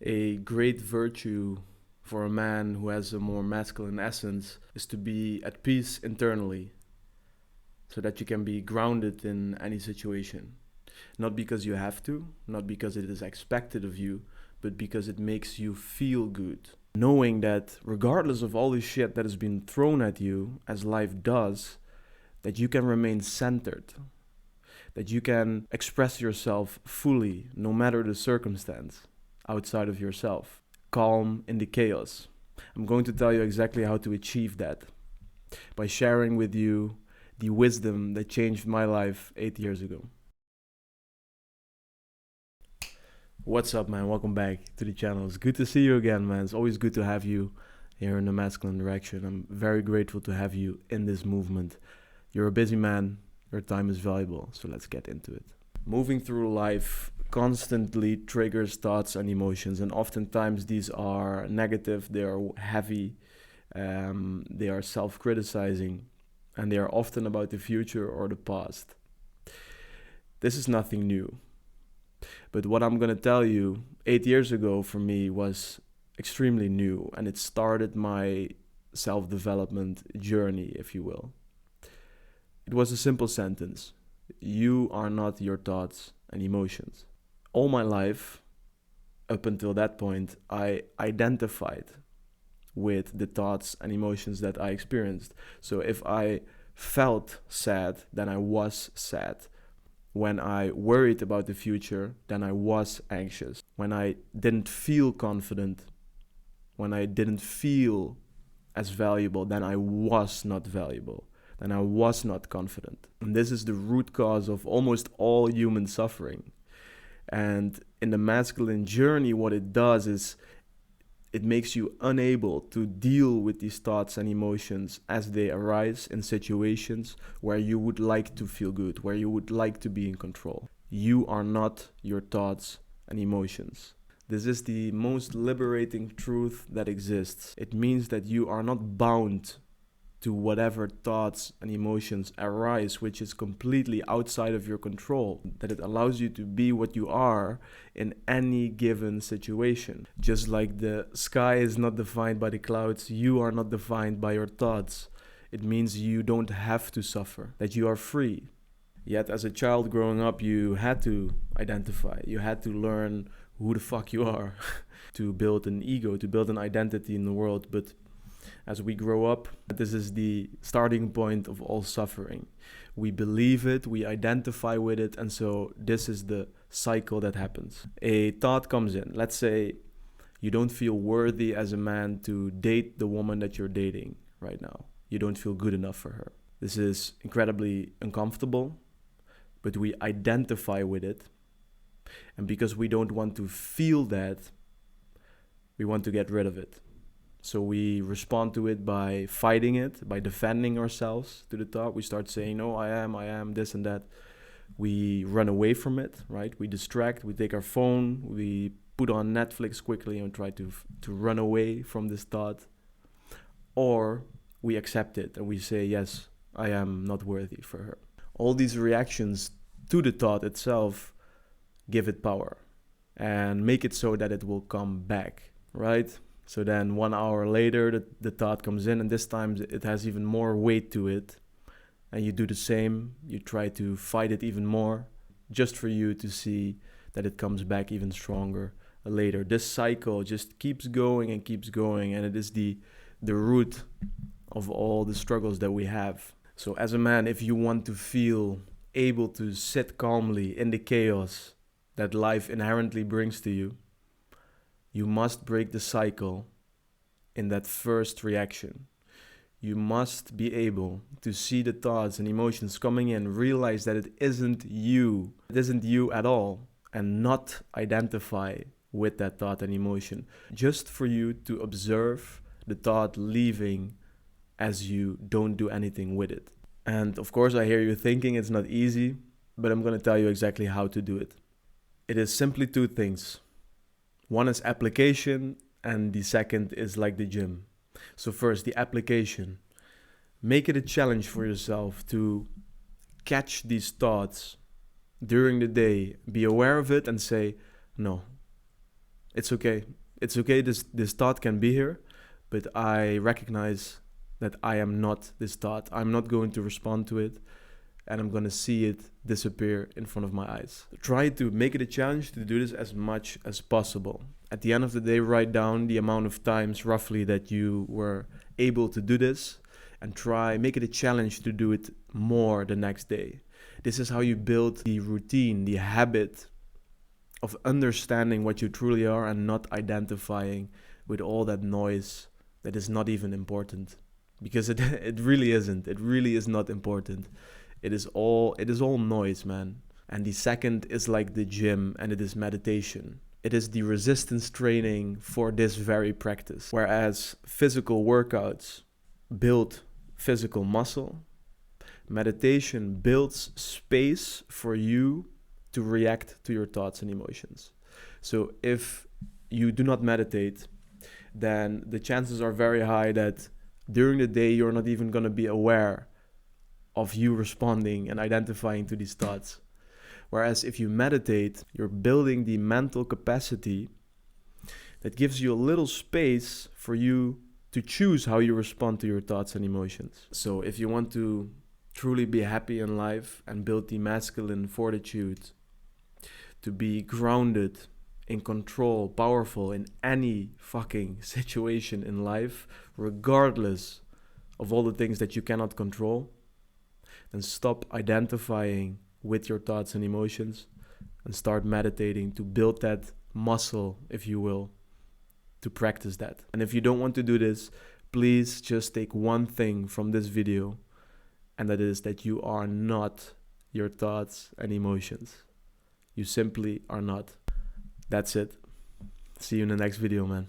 A great virtue for a man who has a more masculine essence is to be at peace internally so that you can be grounded in any situation. Not because you have to, not because it is expected of you, but because it makes you feel good. Knowing that regardless of all the shit that has been thrown at you, as life does, that you can remain centered, that you can express yourself fully no matter the circumstance outside of yourself. Calm in the chaos. I'm going to tell you exactly how to achieve that by sharing with you the wisdom that changed my life 8 years ago. What's up, man? Welcome back to the channel. It's good to see you again, man. It's always good to have you here in the masculine direction. I'm very grateful to have you in this movement. You're a busy man. Your time is valuable, so let's get into it. Moving through life constantly triggers thoughts and emotions, and oftentimes these are negative, they are heavy, they are self-criticizing, and they are often about the future or the past. This is nothing new. But what I'm going to tell you 8 years ago for me was extremely new, and it started my self-development journey, if you will. It was a simple sentence. You are not your thoughts and emotions. All my life, up until that point, I identified with the thoughts and emotions that I experienced. So if I felt sad, then I was sad. When I worried about the future, then I was anxious. When I didn't feel confident, when I didn't feel as valuable, then I was not valuable. Then I was not confident. And this is the root cause of almost all human suffering. And in the masculine journey, what it does is it makes you unable to deal with these thoughts and emotions as they arise in situations where you would like to feel good, where you would like to be in control. You are not your thoughts and emotions. This is the most liberating truth that exists. It means that you are not bound to whatever thoughts and emotions arise, which is completely outside of your control, that it allows you to be what you are in any given situation. Just like the sky is not defined by the clouds, you are not defined by your thoughts. It means you don't have to suffer, that you are free. Yet as a child growing up, you had to identify, you had to learn who the fuck you are, to build an ego, to build an identity in the world. But as we grow up, this is the starting point of all suffering. We believe it, we identify with it, and so this is the cycle that happens. A thought comes in. Let's say you don't feel worthy as a man to date the woman that you're dating right now. You don't feel good enough for her. This is incredibly uncomfortable, but we identify with it. And because we don't want to feel that, we want to get rid of it. So we respond to it by fighting it, by defending ourselves to the thought. We start saying, no, I am, this and that. We run away from it, right? We distract, we take our phone, we put on Netflix quickly and try to run away from this thought. Or we accept it and we say, yes, I am not worthy for her. All these reactions to the thought itself give it power and make it so that it will come back, right? So then 1 hour later, the thought comes in, and this time it has even more weight to it. And you do the same. You try to fight it even more, just for you to see that it comes back even stronger later. This cycle just keeps going, and it is the root of all the struggles that we have. So as a man, if you want to feel able to sit calmly in the chaos that life inherently brings to you, you must break the cycle in that first reaction. You must be able to see the thoughts and emotions coming in, realize that it isn't you at all, and not identify with that thought and emotion. Just for you to observe the thought leaving as you don't do anything with it. And of course, I hear you thinking it's not easy, but I'm going to tell you exactly how to do it. It is simply two things. One is application, and the second is like the gym. So first, the application. Make it a challenge for yourself to catch these thoughts during the day. Be aware of it and say, no, It's okay. It's okay. This thought can be here, but I recognize that I am not this thought. I'm not going to respond to it, and I'm going to see it disappear in front of my eyes. Try to make it a challenge to do this as much as possible. At the end of the day, write down the amount of times roughly that you were able to do this, and make it a challenge to do it more the next day. This is how you build the routine, the habit of understanding what you truly are and not identifying with all that noise that is not even important. Because it really isn't. It really is not important. It is all noise, man. And the second is like the gym, and it is meditation. It is the resistance training for this very practice. Whereas physical workouts build physical muscle, meditation builds space for you to react to your thoughts and emotions. So if you do not meditate, then the chances are very high that during the day you're not even going to be aware of you responding and identifying to these thoughts. Whereas if you meditate, you're building the mental capacity that gives you a little space for you to choose how you respond to your thoughts and emotions. So if you want to truly be happy in life and build the masculine fortitude to be grounded, in control, powerful in any fucking situation in life, regardless of all the things that you cannot control, then stop identifying with your thoughts and emotions and start meditating to build that muscle, if you will, to practice that. And if you don't want to do this, please just take one thing from this video, and that is that you are not your thoughts and emotions. You simply are not. That's it. See you in the next video, man.